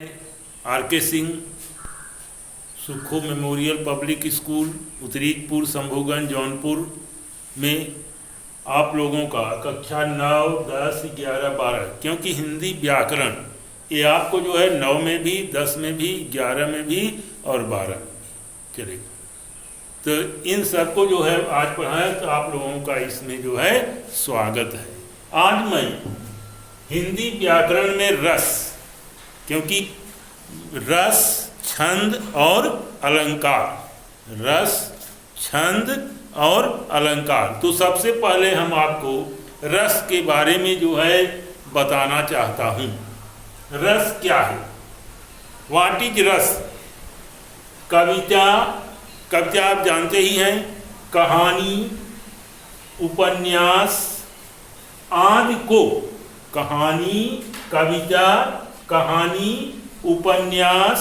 R K. Singh Sukho memorial public school Uttarijpur Shambhuganj Jaunpur में आप लोगों का कक्षा 9, 10, 11, 12 क्योंकि हिंदी व्याकरण ये आपको जो है 9 में भी, 10 में भी, 11 में भी और 12 में भी चलेगा। तो इन सबको जो है आज पढ़ाएं तो आप लोगों का इसमें जो है स्वागत है। आज मैं हिंदी व्याकरण में रस, क्योंकि रस, छंद और अलंकार, रस, छंद और अलंकार, तो सबसे पहले हम आपको रस के बारे में जो है बताना चाहता हूँ। रस क्या है? व्हाट इज रस? कविता आप जानते ही हैं, कहानी, उपन्यास आदि को, कहानी, कविता, कहानी, उपन्यास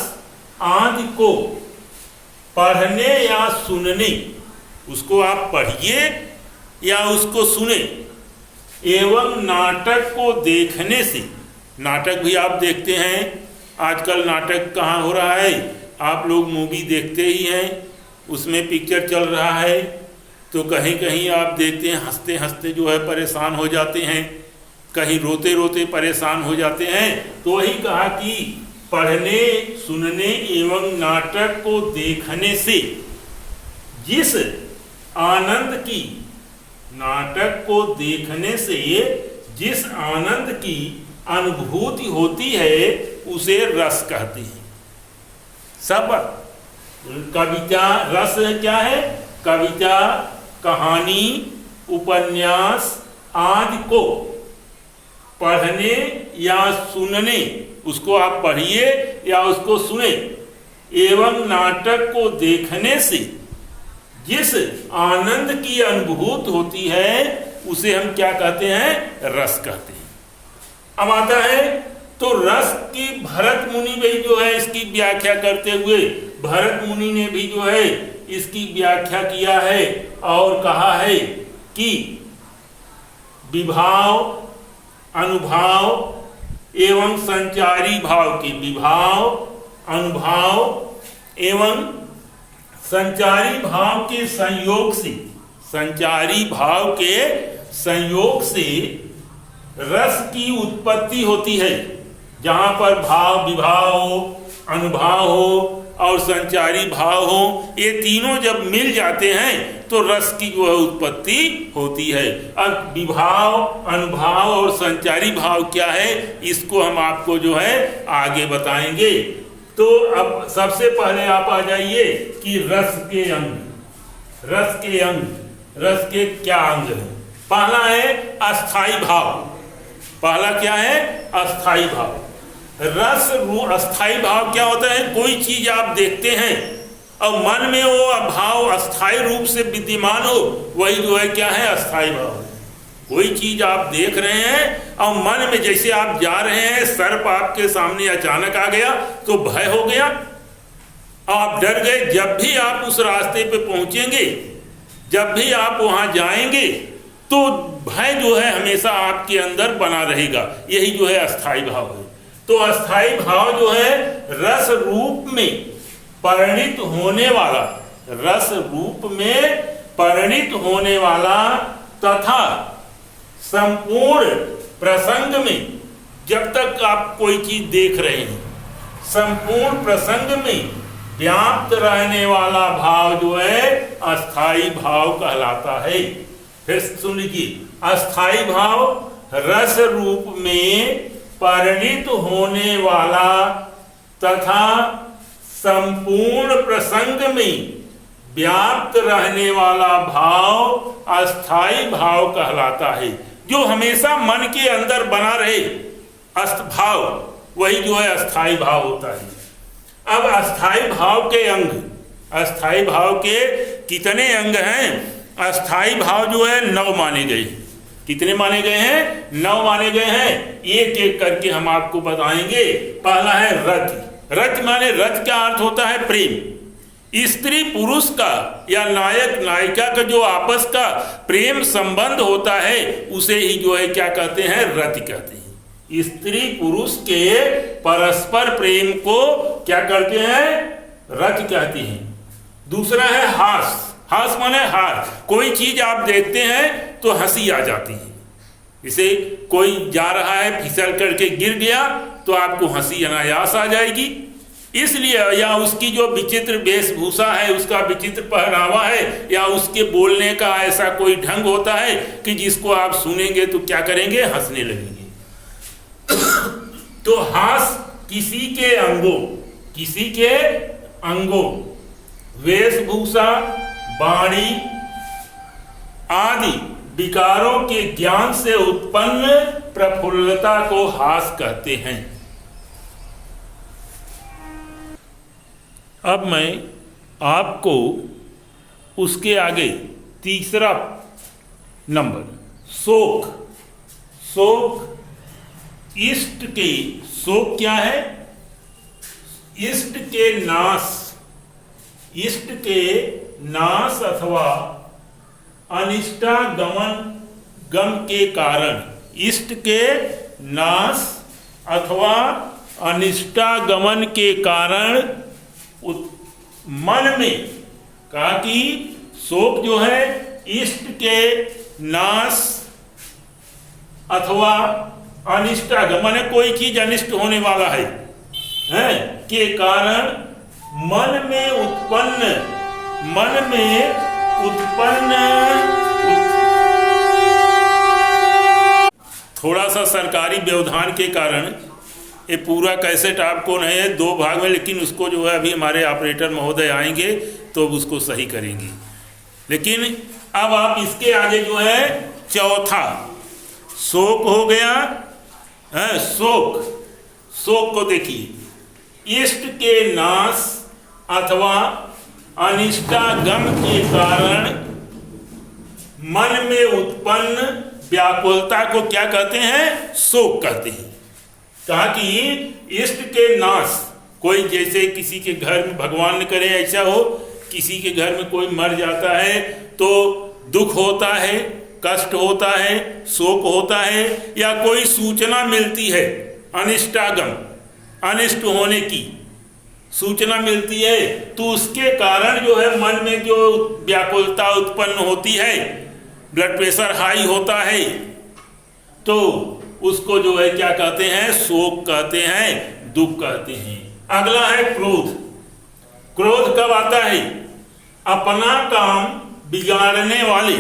आदि को पढ़ने या सुनने, उसको आप पढ़िए या उसको सुने, एवं नाटक को देखने से, नाटक भी आप देखते हैं, आजकल नाटक कहाँ हो रहा है, आप लोग मूवी देखते ही हैं, उसमें पिक्चर चल रहा है तो कहीं कहीं आप देखते हैं हंसते हंसते जो है परेशान हो जाते हैं, कहीं रोते रोते परेशान हो जाते हैं। तो वही कहा कि पढ़ने, सुनने एवं नाटक को देखने से जिस आनंद की, नाटक को देखने से जिस आनंद की अनुभूति होती है उसे रस कहते हैं। सब कविता, रस क्या है? कविता, कहानी, उपन्यास आदि को पढ़ने या सुनने, उसको आप पढ़िए या उसको सुने, एवं नाटक को देखने से जिस आनंद की अनुभूति होती है उसे हम क्या कहते हैं? रस कहते हैं। अब आता है तो रस की भरत मुनि भी जो है इसकी व्याख्या करते हुए, भरत मुनि ने भी जो है इसकी व्याख्या किया है और कहा है कि विभाव, अनुभाव एवं संचारी भाव के, विभाव, अनुभाव एवं संचारी भाव के संयोग से, संचारी भाव के संयोग से रस की उत्पत्ति होती है। जहाँ पर भाव, विभाव हो, अनुभाव हो और संचारी भाव हो, ये तीनों जब मिल जाते हैं तो रस की जो है उत्पत्ति होती है। अब विभाव, अनुभाव और संचारी भाव क्या है इसको हम आपको जो है आगे बताएंगे। तो अब सबसे पहले आप आ जाइए कि रस के अंग, रस के अंग, रस के क्या अंग है? पहला है अस्थाई भाव। पहला क्या है? अस्थाई भाव। रस अस्थाई भाव क्या होता है? कोई चीज आप देखते हैं और मन में वो भाव अस्थाई रूप से विद्यमान हो, वही जो है क्या है? अस्थाई भाव। कोई चीज आप देख रहे हैं और मन में, जैसे आप जा रहे हैं, सर्प आपके सामने अचानक आ गया तो भय हो गया, आप डर गए। जब भी आप उस रास्ते पे पहुंचेंगे, जब भी आप वहां जाएंगे तो भय जो है हमेशा आपके अंदर बना रहेगा। यही जो है अस्थाई भाव है। तो अस्थाई भाव जो है रस रूप में परिणित होने वाला, रस रूप में परिणित होने वाला तथा संपूर्ण प्रसंग में, जब तक आप कोई चीज देख रहे हैं, संपूर्ण प्रसंग में व्याप्त रहने वाला भाव जो है अस्थाई भाव कहलाता है। फिर सुन लीजिए, अस्थाई भाव रस रूप में परिणित होने वाला तथा संपूर्ण प्रसंग में व्याप्त रहने वाला भाव अस्थाई भाव कहलाता है। जो हमेशा मन के अंदर बना रहे, अस्त भाव, वही जो है अस्थाई भाव होता है। अब अस्थाई भाव के अंग, अस्थाई भाव के कितने अंग हैं? अस्थाई भाव जो है 9 माने गए। कितने माने गए हैं? 9 माने गए हैं। एक एक करके हम आपको बताएंगे। पहला है रति। रति माने, रति का अर्थ होता है प्रेम। स्त्री पुरुष का या नायक नायिका का जो आपस का प्रेम संबंध होता है उसे ही जो है क्या कहते हैं? रति कहते हैं। स्त्री पुरुष के परस्पर प्रेम को क्या करते हैं? रज कहते हैं। दूसरा है हास। हास माने हास, कोई चीज आप देखते हैं तो हंसी आ जाती है। जैसे कोई जा रहा है, फिसल करके गिर गया तो आपको हंसी अनायास आ जाएगी। इसलिए या उसकी जो विचित्र वेशभूषा है, उसका विचित्र पहनावा है, या उसके बोलने का ऐसा कोई ढंग होता है कि जिसको आप सुनेंगे तो क्या करेंगे? हंसने लगेंगे। तो हास किसी के अंगों, वेशभूषा, वाणी आदि विकारों के ज्ञान से उत्पन्न प्रफुल्लता को हास कहते हैं। अब मैं आपको उसके आगे तीसरा नंबर शोक इष्ट के, शोक क्या है? इष्ट के नाश अथवा अनिष्टागम के कारण, इष्ट के नाश अथवा अनिष्टागमन के कारण मन में, कहा कि शोक जो है इष्ट के नाश अथवा अनिष्टागमन, कोई चीज अनिष्ट होने वाला है के कारण मन में उत्पन्न थोड़ा सा सरकारी व्यवधान के कारण ये पूरा कैसेट आपको नहीं है, 2 भाग में, लेकिन उसको जो है अभी हमारे ऑपरेटर महोदय आएंगे तो उसको सही करेंगे। लेकिन अब आप इसके आगे जो है चौथा शोक हो गया है। शोक को देखिए, इष्ट के नाश अथवा अनिष्टागम के कारण मन में उत्पन्न व्याकुलता को क्या कहते हैं? शोक कहते हैं। कहा कि इष्ट के नाश, कोई जैसे किसी के घर में, भगवान न करे ऐसा हो, किसी के घर में कोई मर जाता है तो दुख होता है, कष्ट होता है, शोक होता है, या कोई सूचना मिलती है अनिष्टागम, अनिष्ट होने की सूचना मिलती है, तो उसके कारण जो है मन में जो व्याकुलता उत्पन्न होती है, ब्लड प्रेशर हाई होता है, तो उसको जो है क्या कहते हैं? शोक कहते हैं, दुख कहते हैं। अगला है क्रोध। क्रोध कब आता है? अपना काम बिगाड़ने वाले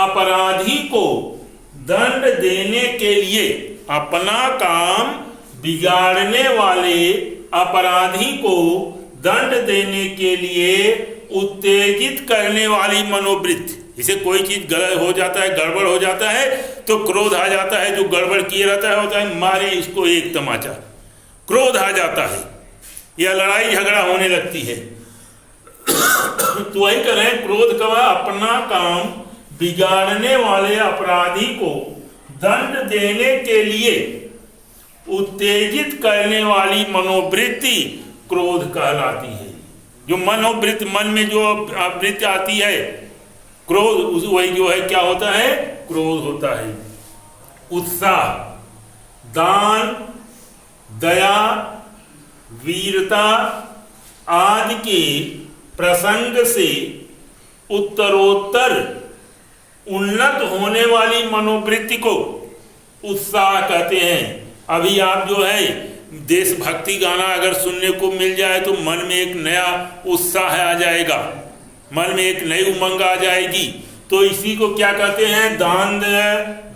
अपराधी को दंड देने के लिए, अपना काम बिगाड़ने वाले अपराधी को दंड देने के लिए उत्तेजित करने वाली मनोवृत्ति। इसे कोई चीज गलत हो जाता है, गड़बड़ हो जाता है तो क्रोध आ जाता है। जो गड़बड़ किए रहता है होता है मारे इसको एक तमाचा, क्रोध आ जाता है, या लड़ाई झगड़ा होने लगती है। तो वही करें, क्रोध का अपना काम बिगाड़ने वाले अपराधी को दंड देने के लिए उत्तेजित करने वाली मनोवृत्ति क्रोध कहलाती है। जो मनोवृत्ति, मन में जो वृत्ति आती है क्रोध, वही जो है क्या होता है? क्रोध होता है। उत्साह, दान, दया, वीरता आदि के प्रसंग से उत्तरोत्तर उन्नत होने वाली मनोवृत्ति को उत्साह कहते हैं। अभी आप जो है देशभक्ति गाना अगर सुनने को मिल जाए तो मन में एक नया उत्साह आ जाएगा, मन में एक नई उमंग आ जाएगी। तो इसी को क्या कहते हैं? दान,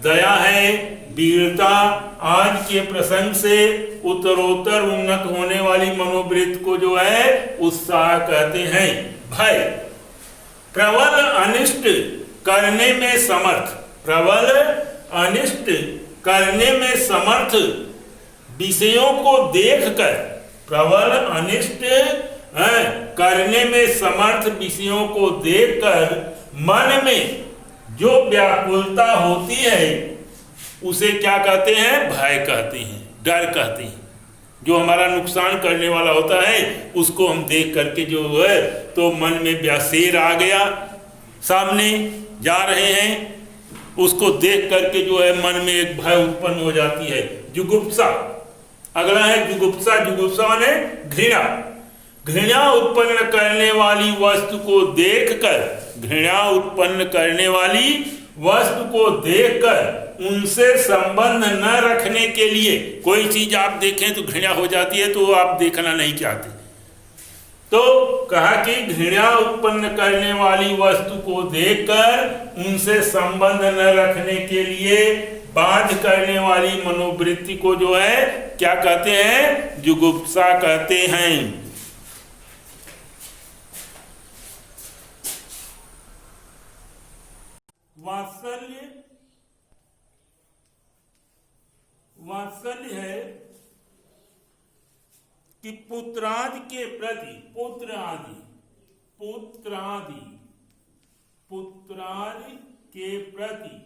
दया है, वीरता आज के प्रसंग से उत्तरोत्तर उन्नत होने वाली मनोवृत्ति को जो है उत्साह कहते हैं। भय, प्रबल अनिष्ट करने में समर्थ, प्रबल अनिष्ट करने में समर्थ विषयों को देखकर, प्रबल अनिष्ट करने में समर्थ विषयों को देखकर मन में जो व्याकुलता होती है उसे क्या कहते हैं? भय कहते हैं, डर कहते हैं। जो हमारा नुकसान करने वाला होता है उसको हम देख करके जो है तो मन में शेर आ गया, सामने जा रहे हैं, उसको देख करके जो है मन में एक भय उत्पन्न हो जाती है, जुगुप्सा। अगला है जुगुप्सा। जुगुप्सा माने घृणा। घृणा उत्पन्न करने वाली वस्तु को देखकर, घृणा उत्पन्न करने वाली वस्तु को देखकर उनसे संबंध न रखने के लिए, कोई चीज आप देखें तो घृणा हो जाती है तो आप देखना नहीं चाहते, तो कहा कि घृणा उत्पन्न करने वाली वस्तु को देखकर उनसे संबंध न रखने के लिए बाध्य करने वाली मनोवृत्ति को जो है क्या कहते हैं? जुगुप्सा कहते हैं। वात्सल्य, वात्सल्य है कि पुत्रादि के प्रति, पुत्रादि, पुत्रादि, पुत्रादि के प्रति,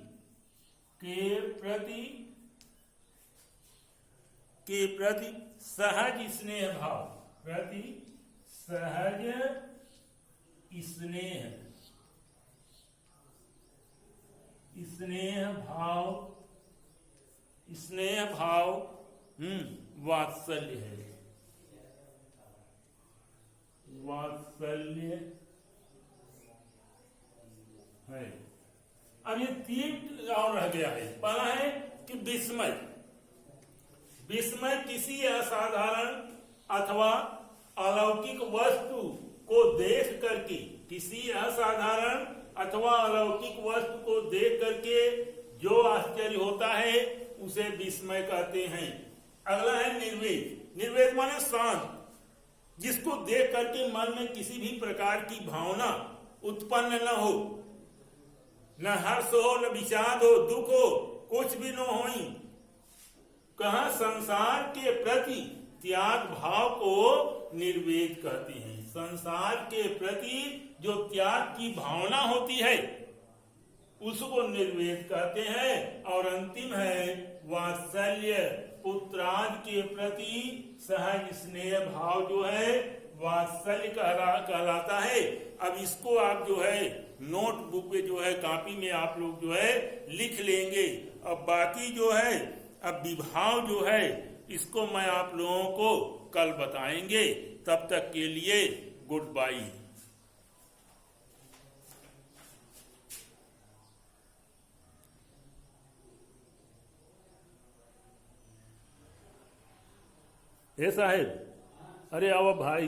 के प्रति, के प्रति सहज स्नेह भाव, प्रति सहज स्नेह, स्नेह भाव, स्नेह भाव वात्सल्य है, वात्सल्य है। अब ये तीन और रह गया है। पहला है कि विस्मय। विस्मय किसी असाधारण अथवा अलौकिक वस्तु को देख करके, किसी असाधारण अथवा अलौकिक वस्तु को देख करके जो आश्चर्य होता है उसे विस्मय कहते हैं। अगला है निर्वेद। निर्वेद माने शांत, जिसको देख करके मन में किसी भी प्रकार की भावना उत्पन्न न हो, न हर्ष हो, न विषाद हो, दुख हो, कुछ भी न हो। कहा संसार के प्रति त्याग भाव को निर्वेद कहते हैं। संसार के प्रति जो त्याग की भावना होती है उसको निर्वेद कहते हैं। और अंतिम है वात्सल्य। पुत्रादि के प्रति सहज स्नेह भाव जो है वात्सल्य कहलाता है। अब इसको आप जो है नोटबुक पे जो है कॉपी में आप लोग जो है लिख लेंगे। अब बाकी जो है अब विभाव जो है इसको मैं आप लोगों को कल बताएंगे। तब तक के लिए गुड बाय। साहेब, अरे आओ भाई।